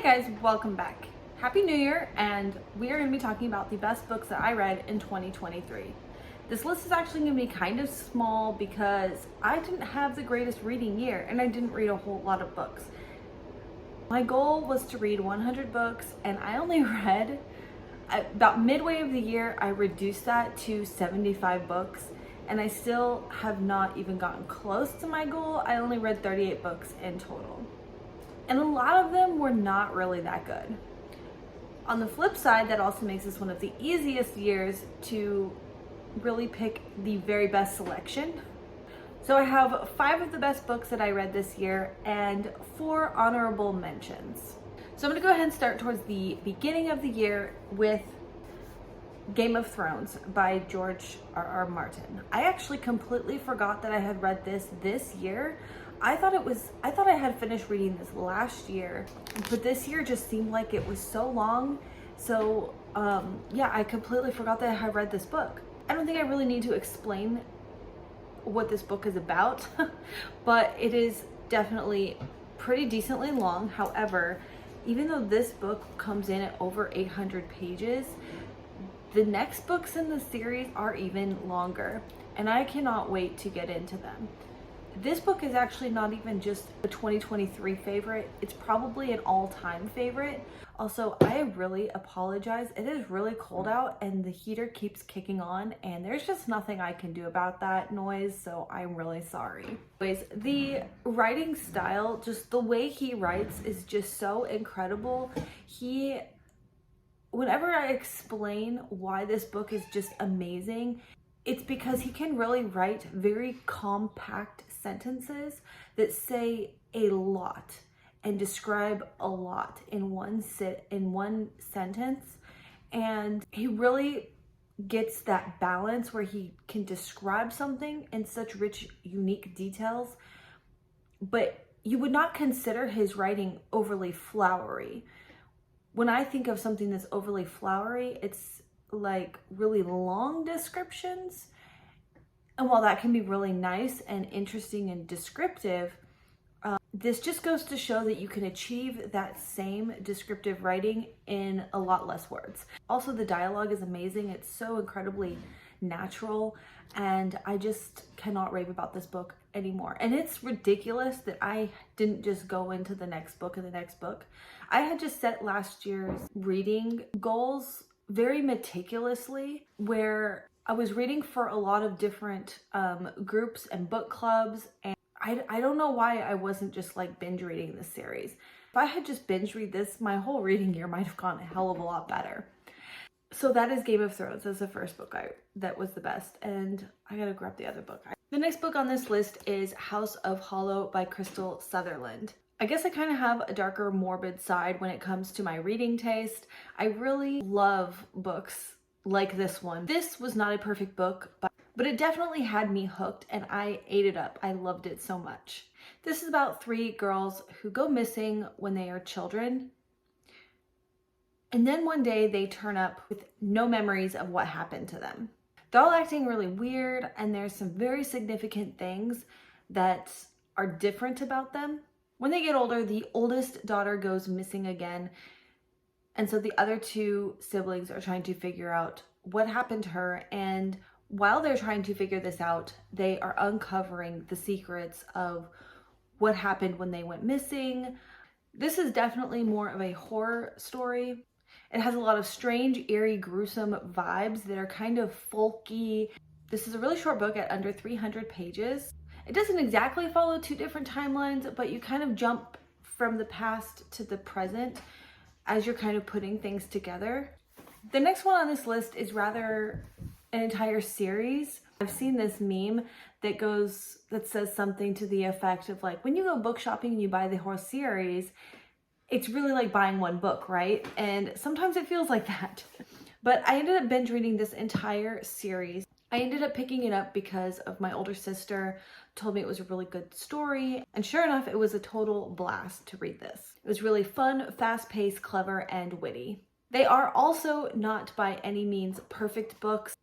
guys, welcome back. Happy New Year, and we are going to be talking about the best books that I read in 2023. This list is actually going to be kind of small because I didn't have the greatest reading year and I didn't read a whole lot of books. My goal was to read 100 books and I only read, about midway of the year, I reduced that to 75 books and I still have not even gotten close to my goal. I only read 38 books in total. And a lot of them were not really that good. On the flip side, that also makes this one of the easiest years to really pick the very best selection. So I have 5 of the best books that I read this year and 4 honorable mentions. So I'm gonna go ahead and start towards the beginning of the year with Game of Thrones by George R.R. Martin. I actually completely forgot that I had read this year. I thought I had finished reading this last year, but this year just seemed like it was so long. So yeah, I completely forgot that I had read this book. I don't think I really need to explain what this book is about, but it is definitely pretty decently long. However, even though this book comes in at over 800 pages, the next books in the series are even longer, and I cannot wait to get into them. This book is actually not even just a 2023 favorite, it's probably an all-time favorite. Also, I really apologize. It is really cold out and the heater keeps kicking on and there's just nothing I can do about that noise, so I'm really sorry. Anyways, the writing style, just the way he writes is just so incredible. Whenever I explain why this book is just amazing, it's because he can really write very compact sentences that say a lot and describe a lot in one sentence. And he really gets that balance where he can describe something in such rich, unique details, but you would not consider his writing overly flowery. When I think of something that's overly flowery, it's like really long descriptions. And while that can be really nice and interesting and descriptive, this just goes to show that you can achieve that same descriptive writing in a lot less words. Also, the dialogue is amazing. It's so incredibly natural, and I just cannot rave about this book anymore. And it's ridiculous that I didn't just go into the next book and the next book. I had just set last year's reading goals very meticulously, where I was reading for a lot of different groups and book clubs, and I don't know why I wasn't just like binge reading this series. If I had just binge read this, my whole reading year might have gone a hell of a lot better. So that is Game of Thrones. That's the first book that was the best, and I gotta grab the other book. The next book on this list is House of Hollow by Crystal Sutherland. I guess I kind of have a darker, morbid side when it comes to my reading taste. I really love books like this one. This was not a perfect book, but it definitely had me hooked and I ate it up. I loved it so much. This is about 3 girls who go missing when they are children. And then one day they turn up with no memories of what happened to them. They're all acting really weird, and there's some very significant things that are different about them. When they get older, the oldest daughter goes missing again. And so the other 2 siblings are trying to figure out what happened to her. And while they're trying to figure this out, they are uncovering the secrets of what happened when they went missing. This is definitely more of a horror story. It has a lot of strange, eerie, gruesome vibes that are kind of folky. This is a really short book at under 300 pages. It doesn't exactly follow 2 different timelines, but you kind of jump from the past to the present as you're kind of putting things together. The next one on this list is rather an entire series. I've seen this meme that says something to the effect of like, when you go book shopping and you buy the whole series, it's really like buying one book, right? And sometimes it feels like that. But I ended up binge reading this entire series. I ended up picking it up because of my older sister told me it was a really good story. And sure enough, it was a total blast to read this. It was really fun, fast-paced, clever, and witty. They are also not by any means perfect books.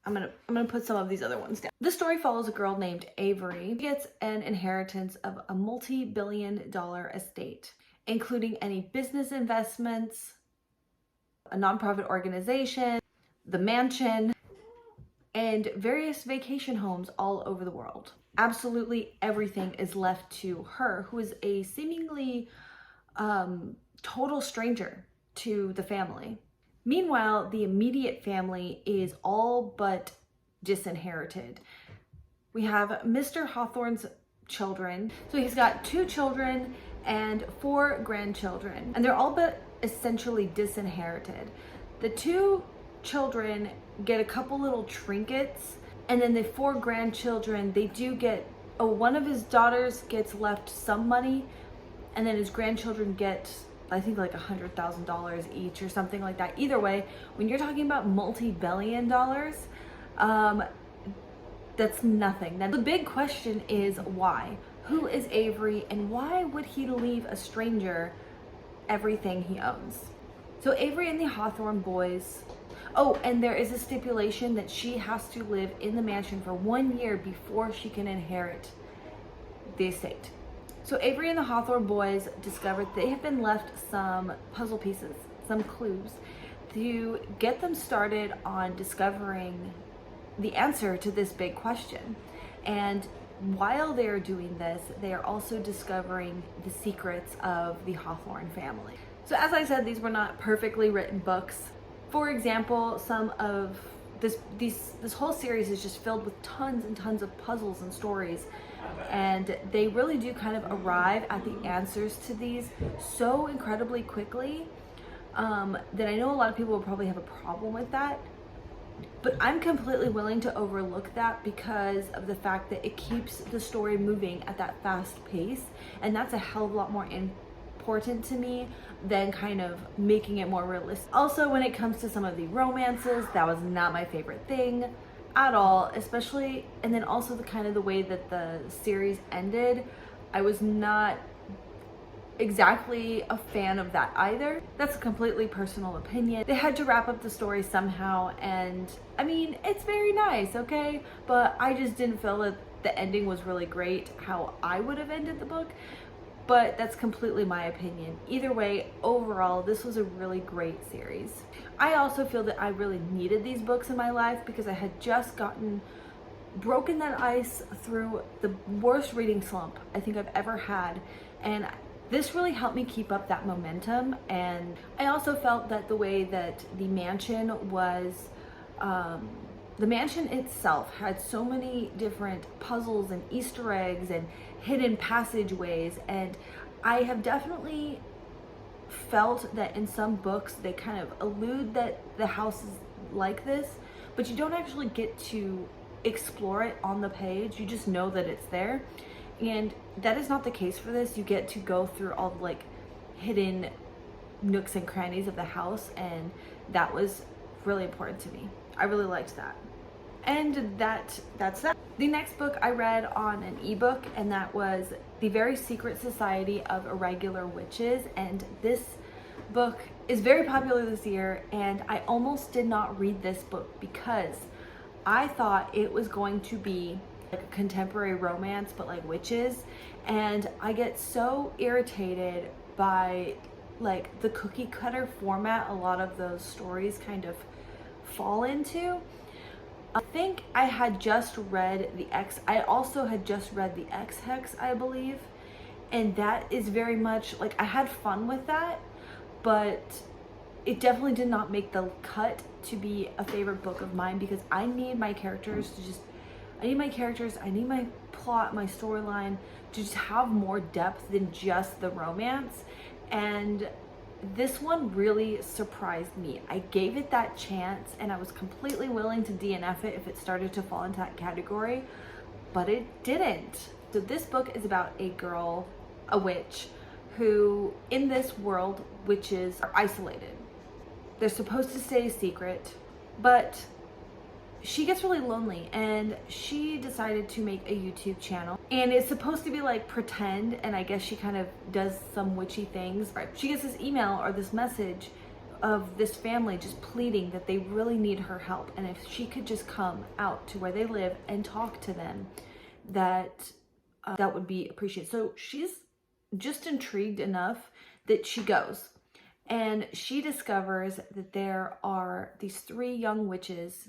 I'm gonna put some of these other ones down. This story follows a girl named Avery. She gets an inheritance of a multi-billion-dollar estate. including any business investments, a nonprofit organization, the mansion, and various vacation homes all over the world. Absolutely everything is left to her, who is a seemingly total stranger to the family. Meanwhile, the immediate family is all but disinherited. We have Mr. Hawthorne's children. So he's got 2 children and 4 grandchildren, and they're all but essentially disinherited. The 2 children get a couple little trinkets, and then the 4 grandchildren, they do get, one of his daughters gets left some money, and then his grandchildren get, I think, like $100,000 each or something like that. Either way, when you're talking about multi-billion dollars, that's nothing. Then the big question is why? Who is Avery, and why would he leave a stranger everything he owns? So Avery and the Hawthorne boys, oh, and there is a stipulation that she has to live in the mansion for 1 year before she can inherit the estate. So Avery and the Hawthorne boys discovered they have been left some puzzle pieces, some clues, to get them started on discovering the answer to this big question. And while they're doing this, they are also discovering the secrets of the Hawthorne family. So as I said, these were not perfectly written books. For example, some of this whole series is just filled with tons and tons of puzzles and stories, and they really do kind of arrive at the answers to these so incredibly quickly that I know a lot of people will probably have a problem with that. But I'm completely willing to overlook that because of the fact that it keeps the story moving at that fast pace, and that's a hell of a lot more important to me than kind of making it more realistic. Also, when it comes to some of the romances, that was not my favorite thing at all, especially, and then also the kind of the way that the series ended, I was not exactly a fan of that either. That's a completely personal opinion. They had to wrap up the story somehow, and I mean, it's very nice, okay? But I just didn't feel that the ending was really great, how I would have ended the book. But that's completely my opinion. Either way, overall, this was a really great series. I also feel that I really needed these books in my life because I had just broken that ice through the worst reading slump I think I've ever had. And this really helped me keep up that momentum. And I also felt that the way that the mansion was, the mansion itself had so many different puzzles and Easter eggs and hidden passageways, and I have definitely felt that in some books they kind of allude that the house is like this, but you don't actually get to explore it on the page. You just know that it's there, and that is not the case for this. You get to go through all the like hidden nooks and crannies of the house, and that was really important to me. I really liked that. And that's that. The next book I read on an ebook, and that was The Very Secret Society of Irregular Witches. And this book is very popular this year, and I almost did not read this book because I thought it was going to be like a contemporary romance, but like witches. And I get so irritated by like the cookie cutter format a lot of those stories kind of fall into. I think I had just read I also had just read the X-Hex, I believe, and that is very much like, I had fun with that, but it definitely did not make the cut to be a favorite book of mine because I need my characters to just, I need my plot, my storyline to just have more depth than just the romance. And this one really surprised me. I gave it that chance, and I was completely willing to DNF it if it started to fall into that category, but it didn't. So this book is about a girl, a witch, who in this world, witches are isolated. They're supposed to stay a secret, but she gets really lonely, and she decided to make a YouTube channel, and it's supposed to be like pretend, and I guess she kind of does some witchy things. She gets this email or this message of this family just pleading that they really need her help, and if she could just come out to where they live and talk to them, that would be appreciated. So she's just intrigued enough that she goes. And she discovers that there are these 3 young witches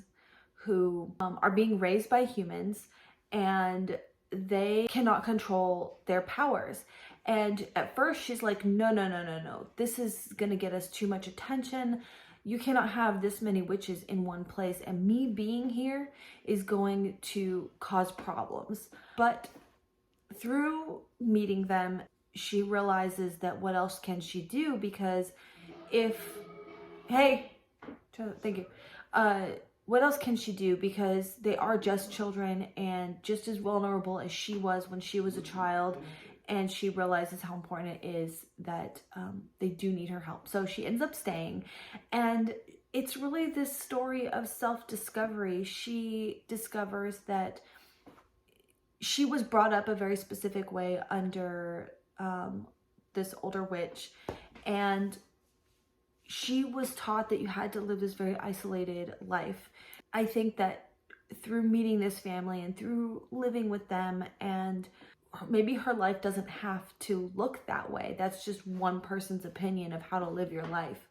who are being raised by humans, and they cannot control their powers. And at first she's like, no, no, no, no, no. This is gonna get us too much attention. You cannot have this many witches in one place, and me being here is going to cause problems. But through meeting them, she realizes that what else can she do? Because thank you. What else can she do? Because they are just children and just as vulnerable as she was when she was a child. And she realizes how important it is that they do need her help. So she ends up staying. And it's really this story of self-discovery. She discovers that she was brought up a very specific way under this older witch. And she was taught that you had to live this very isolated life. I think that through meeting this family and through living with them, and maybe her life doesn't have to look that way. That's just one person's opinion of how to live your life.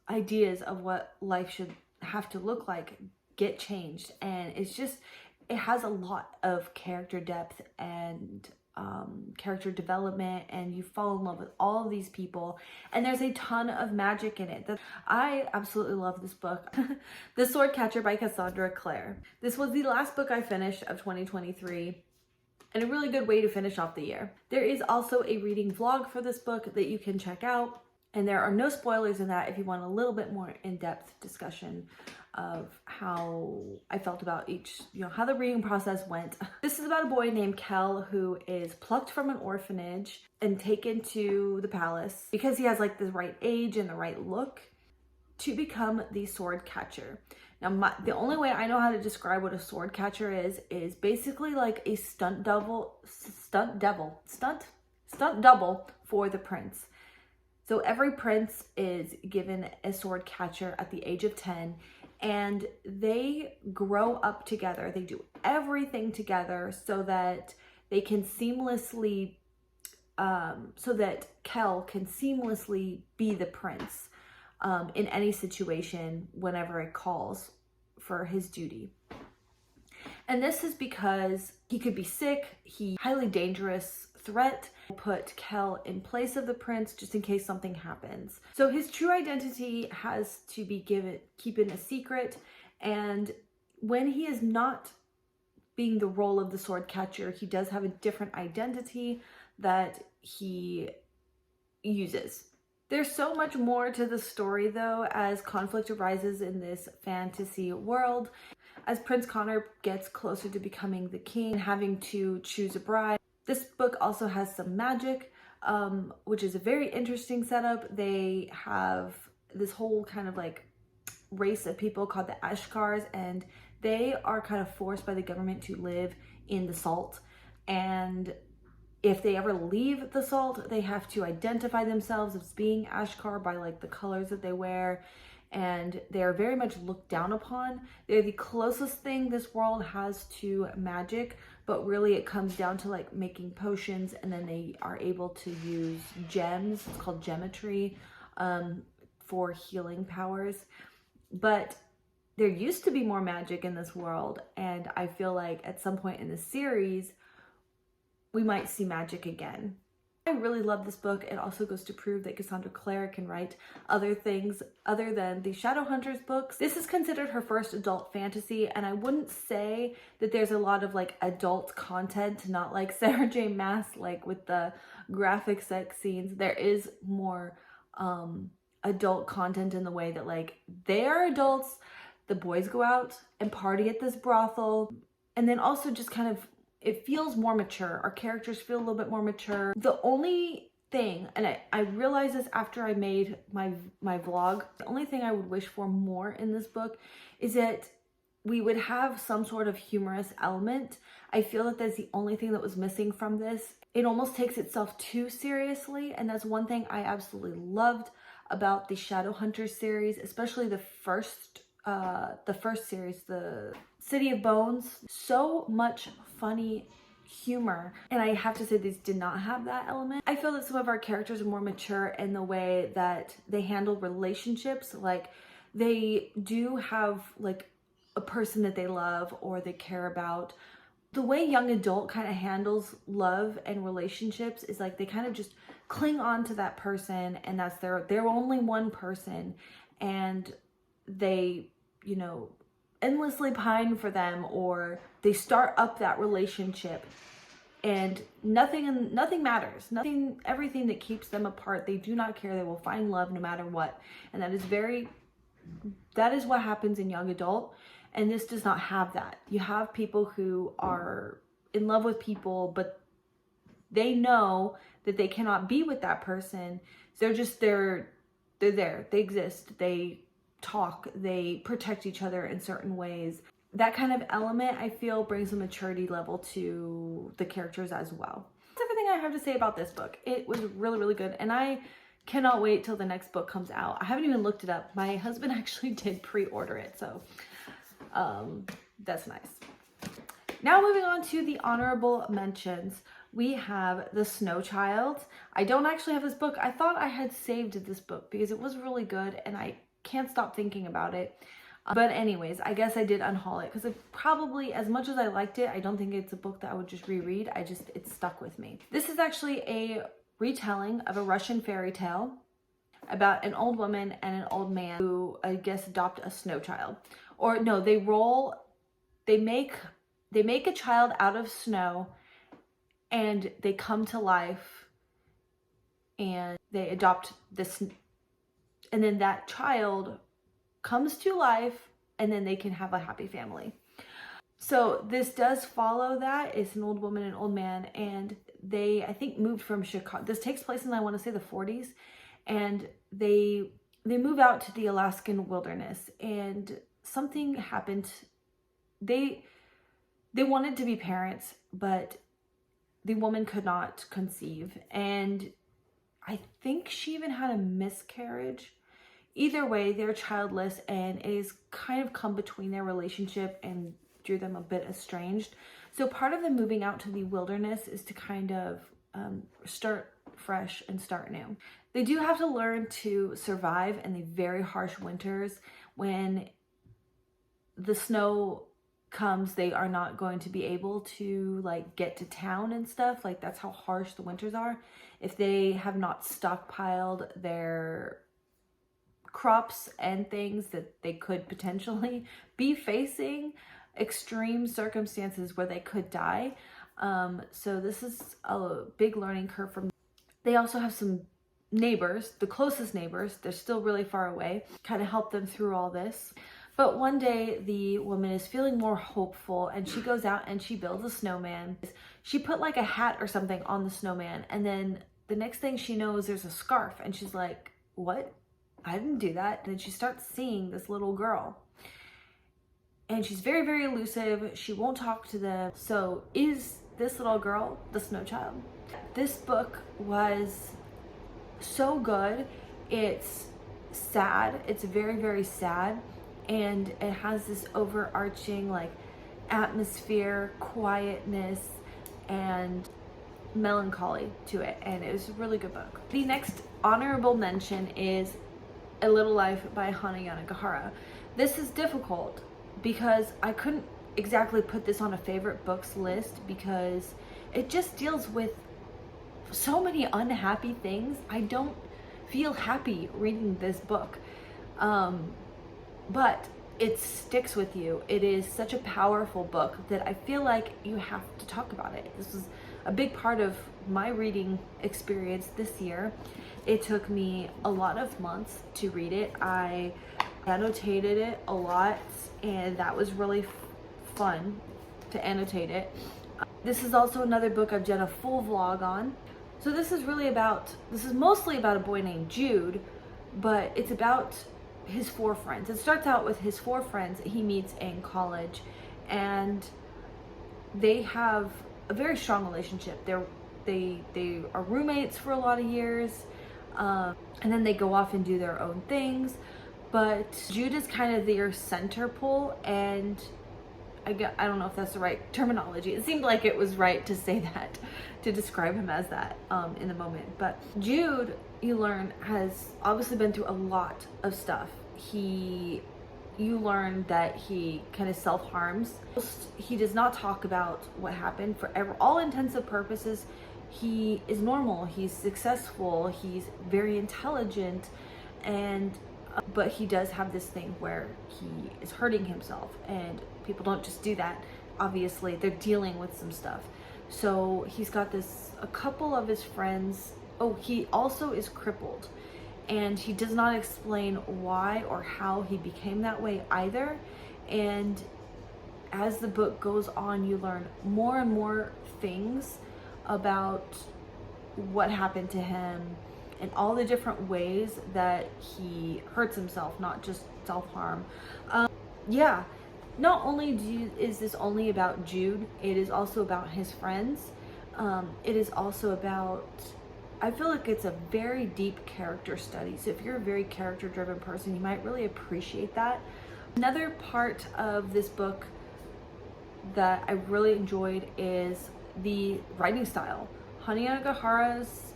Ideas of what life should have to look like get changed. And it has a lot of character depth and character development, and you fall in love with all of these people, and there's a ton of magic in it. I absolutely love this book. The Sword Catcher by Cassandra Clare. This was the last book I finished of 2023, and a really good way to finish off the year. There is also a reading vlog for this book that you can check out, and there are no spoilers in that if you want a little bit more in-depth discussion of how I felt about each, how the reading process went. This is about a boy named Kel who is plucked from an orphanage and taken to the palace because he has like the right age and the right look to become the sword catcher. Now, the only way I know how to describe what a sword catcher is basically like a stunt double for the prince. So every prince is given a sword catcher at the age of 10, and they grow up together. They do everything together so that they can seamlessly, so that Kel can seamlessly be the prince in any situation whenever it calls for his duty. And this is because he could be sick, highly dangerous threat, put Kel in place of the prince just in case something happens. So his true identity has to be keeping a secret, and when he is not being the role of the sword catcher, he does have a different identity that he uses. There's so much more to the story though, as conflict arises in this fantasy world. As Prince Connor gets closer to becoming the king and having to choose a bride. This book also has some magic, which is a very interesting setup. They have this whole kind of like race of people called the Ashkars, and they are kind of forced by the government to live in the salt. And if they ever leave the salt, they have to identify themselves as being Ashkar by like the colors that they wear. And they're very much looked down upon. They're the closest thing this world has to magic, but really it comes down to like making potions, and then they are able to use gems, it's called geometry, for healing powers. But there used to be more magic in this world, and I feel like at some point in the series, we might see magic again. I really love this book. It also goes to prove that Cassandra Clare can write other things other than the Shadowhunters books. This is considered her first adult fantasy, and I wouldn't say that there's a lot of like adult content, not like Sarah J Maas, like with the graphic sex scenes. There is more adult content in the way that like they are adults, the boys go out and party at this brothel, and then also just kind of it feels more mature. Our characters feel a little bit more mature. The only thing, and I realized this after I made my vlog, the only thing I would wish for more in this book is that we would have some sort of humorous element. I feel that that's the only thing that was missing from this. It almost takes itself too seriously, and that's one thing I absolutely loved about the Shadowhunter series, especially the first series, the City of Bones. So much funny humor. And I have to say these did not have that element. I feel that some of our characters are more mature in the way that they handle relationships. Like they do have like a person that they love or they care about. The way young adult kind of handles love and relationships is like they kind of just cling on to that person, and that's their only one person, and they, you know, endlessly pine for them, or they start up that relationship and nothing matters. Everything that keeps them apart, they do not care. They will find love no matter what. And that is what happens in young adult. And this does not have that. You have people who are in love with people, but they know that they cannot be with that person. So they're there. They exist. They talk. They protect each other in certain ways. That kind of element, I feel, brings a maturity level to the characters as well. That's everything I have to say about this book. It was really, really good. And I cannot wait till the next book comes out. I haven't even looked it up. My husband actually did pre-order it. So that's nice. Now moving on to the honorable mentions, we have The Snow Child. I don't actually have this book. I thought I had saved this book because it was really good and I can't stop thinking about it. But anyways, I guess I did unhaul it because it probably, as much as I liked it, I don't think it's a book that I would just reread. It stuck with me. This is actually a retelling of a Russian fairy tale about an old woman and an old man who, I guess, adopt a snow child. Or no, they make a child out of snow and they come to life and they adopt this, and then that child comes to life and then they can have a happy family. So this does follow that. It's an old woman and old man, and they, I think, moved from Chicago. This takes place in, I want to say, the 40s, and they move out to the Alaskan wilderness, and something happened. They wanted to be parents, but the woman could not conceive, and I think she even had a miscarriage. Either way, they're childless, and it is kind of come between their relationship and drew them a bit estranged. So part of them moving out to the wilderness is to kind of start fresh and start new. They do have to learn to survive in the very harsh winters. When the snow comes, they are not going to be able to like get to town and stuff. Like that's how harsh the winters are. If they have not stockpiled their crops and things, that they could potentially be facing extreme circumstances where they could die. So this is a big learning curve from them. They also have some neighbors, the closest neighbors, they're still really far away, kind of help them through all this. But one day the woman is feeling more hopeful and she goes out and she builds a snowman. She put like a hat or something on the snowman, and then the next thing she knows there's a scarf, and she's like, what? I didn't do that. And then she starts seeing this little girl, and she's very, very elusive. She won't talk to them. So is this little girl the snow child? This book was so good. It's sad. It's very, very sad. And it has this overarching like atmosphere, quietness, and melancholy to it. And it was a really good book. The next honorable mention is A Little Life by Hana Yanagihara. This is difficult because I couldn't exactly put this on a favorite books list because it just deals with so many unhappy things. I don't feel happy reading this book, but it sticks with you. It is such a powerful book that I feel like you have to talk about it. This was a big part of my reading experience this year. It took me a lot of months to read it. I annotated it a lot, and that was really fun to annotate it. This is also another book I've done a full vlog on. So this is mostly about a boy named Jude, but it's about his 4 friends. It starts out with his 4 friends that he meets in college, and they have a very strong relationship. They are roommates for a lot of years, and then they go off and do their own things. But Jude is kind of their center pole, and I don't know if that's the right terminology. It seemed like it was right to say that, to describe him as that in the moment. But Jude, you learn, has obviously been through a lot of stuff. You learn that he kind of self-harms. He does not talk about what happened. For all intents and purposes, he is normal, he's successful, he's very intelligent, and but he does have this thing where he is hurting himself, and people don't just do that. Obviously, they're dealing with some stuff. So he's got a couple of his friends. Oh, he also is crippled, and he does not explain why or how he became that way either. And as the book goes on, you learn more and more things about what happened to him and all the different ways that he hurts himself, not just self-harm. Yeah, not only is this only about Jude, it is also about his friends. It is also about, I feel like it's a very deep character study. So if you're a very character-driven person, you might really appreciate that. Another part of this book that I really enjoyed is the writing style. Hanayagahara's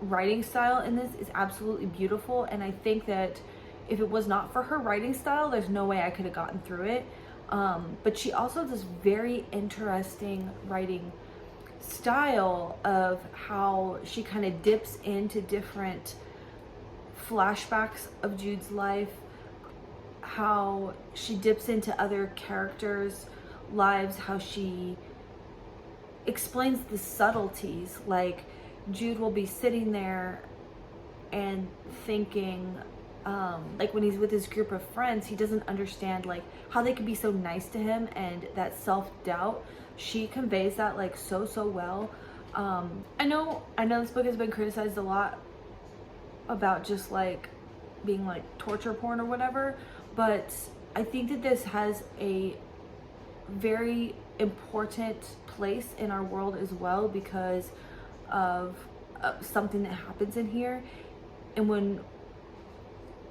writing style in this is absolutely beautiful, and I think that if it was not for her writing style, there's no way I could have gotten through it. But she also does very interesting writing style of how she kind of dips into different flashbacks of Jude's life, how she dips into other characters' lives, how she explains the subtleties. Like Jude will be sitting there and thinking, like when he's with his group of friends, he doesn't understand like how they could be so nice to him, and that self-doubt, she conveys that like so well. I know this book has been criticized a lot about just like being like torture porn or whatever, but I think that this has a very important place in our world as well because of something that happens in here. And when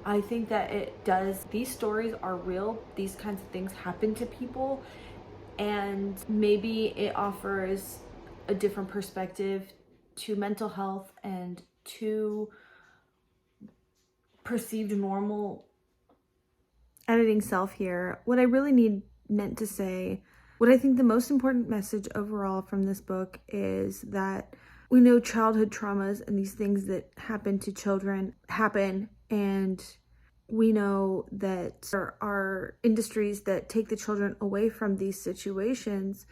I think that it does, these stories are real, these kinds of things happen to people, and maybe it offers a different perspective to mental health and to perceived normal. Editing self here, what I really meant to say, what I think the most important message overall from this book is that we know childhood traumas and these things that happen to children happen, and we know that there are industries that take the children away from these situations,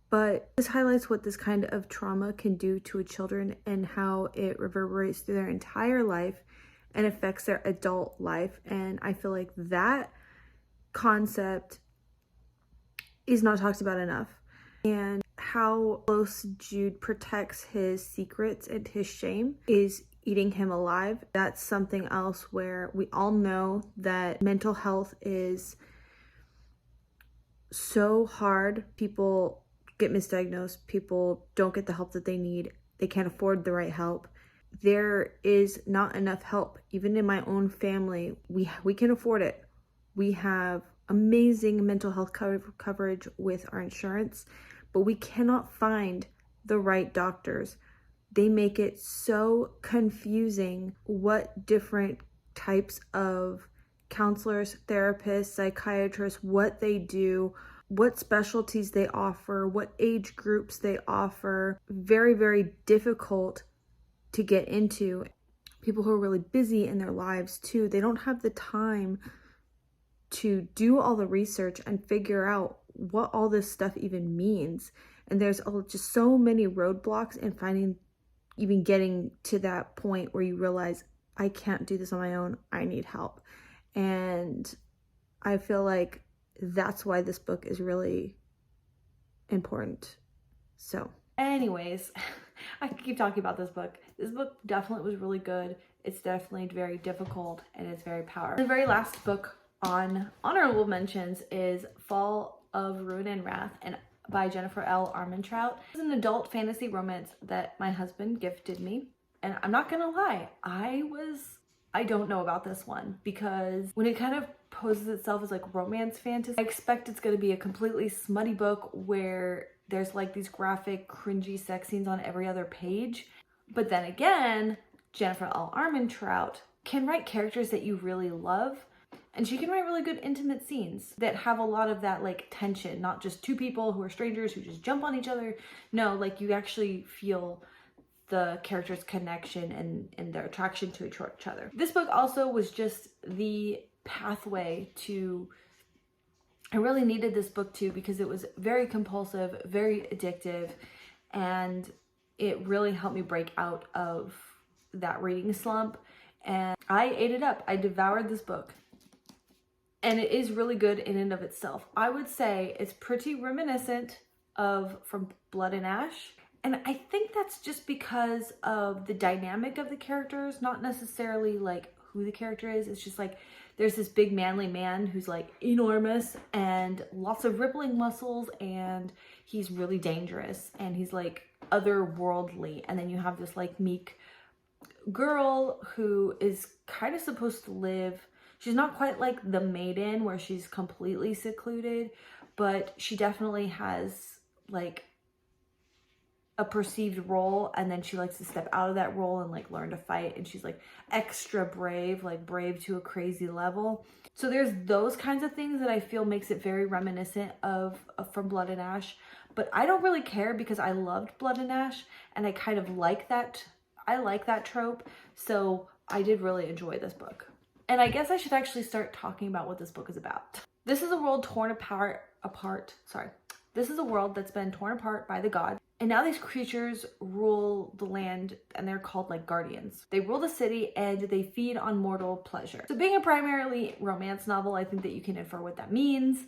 but this highlights what this kind of trauma can do to a children and how it reverberates through their entire life and affects their adult life. And I feel like that concept is not talked about enough. And how close Jude protects his secrets and his shame is eating him alive. That's something else where we all know that mental health is so hard. People get misdiagnosed, people don't get the help that they need, they can't afford the right help. There is not enough help. Even in my own family, we can afford it. We have amazing mental health coverage with our insurance, but we cannot find the right doctors. They make it so confusing what different types of counselors, therapists, psychiatrists, what they do, what specialties they offer, what age groups they offer. Very, very difficult to get into. People who are really busy in their lives too, they don't have the time to do all the research and figure out what all this stuff even means. And there's just so many roadblocks in even getting to that point where you realize, I can't do this on my own, I need help. And I feel like that's why this book is really important. So anyways, I could keep talking about this book. This book definitely was really good. It's definitely very difficult, and it's very powerful. The very last book on honorable mentions is Fall of Ruin and Wrath and by Jennifer L. Armentrout. It's an adult fantasy romance that my husband gifted me, and I'm not gonna lie, I was I don't know about this one, because when it kind of poses itself as like romance fantasy, I expect it's going to be a completely smutty book where there's like these graphic, cringy sex scenes on every other page. But then again, Jennifer L. Armentrout can write characters that you really love, and she can write really good intimate scenes that have a lot of that like tension, not just two people who are strangers who just jump on each other. No, like you actually feel the characters' connection and their attraction to each other. This book also was just the pathway to, I really needed this book too, because it was very compulsive, very addictive, and it really helped me break out of that reading slump. And I ate it up. I devoured this book. And it is really good in and of itself. I would say it's pretty reminiscent of From Blood and Ash. And I think that's just because of the dynamic of the characters, not necessarily like who the character is. It's just like there's this big manly man who's like enormous and lots of rippling muscles, and he's really dangerous and he's like otherworldly. And then you have this like meek girl who is kind of supposed to live. She's not quite like the maiden where she's completely secluded, but she definitely has like a perceived role, and then she likes to step out of that role and like learn to fight, and she's like extra brave, like brave to a crazy level. So there's those kinds of things that I feel makes it very reminiscent of From Blood and Ash, but I don't really care because I loved Blood and Ash and I kind of like that. I like that trope, so I did really enjoy this book. And I guess I should actually start talking about what this book is about. This is a world torn apart. This is a world that's been torn apart by the gods. And now these creatures rule the land, and they're called like guardians. They rule the city and they feed on mortal pleasure. So being a primarily romance novel, I think that you can infer what that means.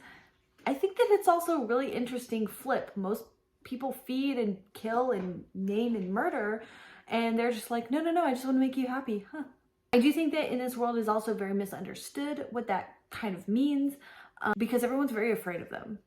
I think that it's also a really interesting flip. Most people feed and kill and name and murder, and they're just like, no, I just want to make you happy. Huh. I do think that in this world is also very misunderstood what that kind of means, because everyone's very afraid of them.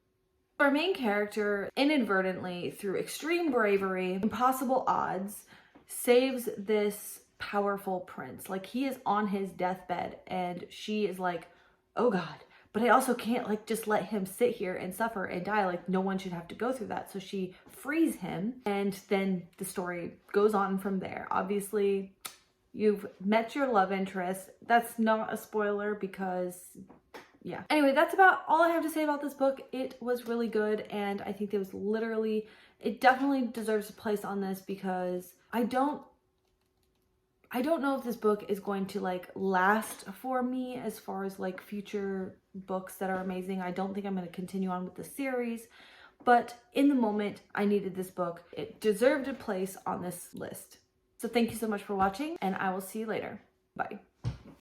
Our main character, inadvertently, through extreme bravery, impossible odds, saves this powerful prince. Like, he is on his deathbed, and she is like, oh God, but I also can't like just let him sit here and suffer and die. Like, no one should have to go through that. So she frees him, and then the story goes on from there. Obviously, you've met your love interest. That's not a spoiler because yeah. Anyway, that's about all I have to say about this book. It was really good, and I think it definitely deserves a place on this, because I don't know if this book is going to like last for me as far as like future books that are amazing. I don't think I'm going to continue on with the series, but in the moment I needed this book. It deserved a place on this list. So thank you so much for watching, and I will see you later. Bye.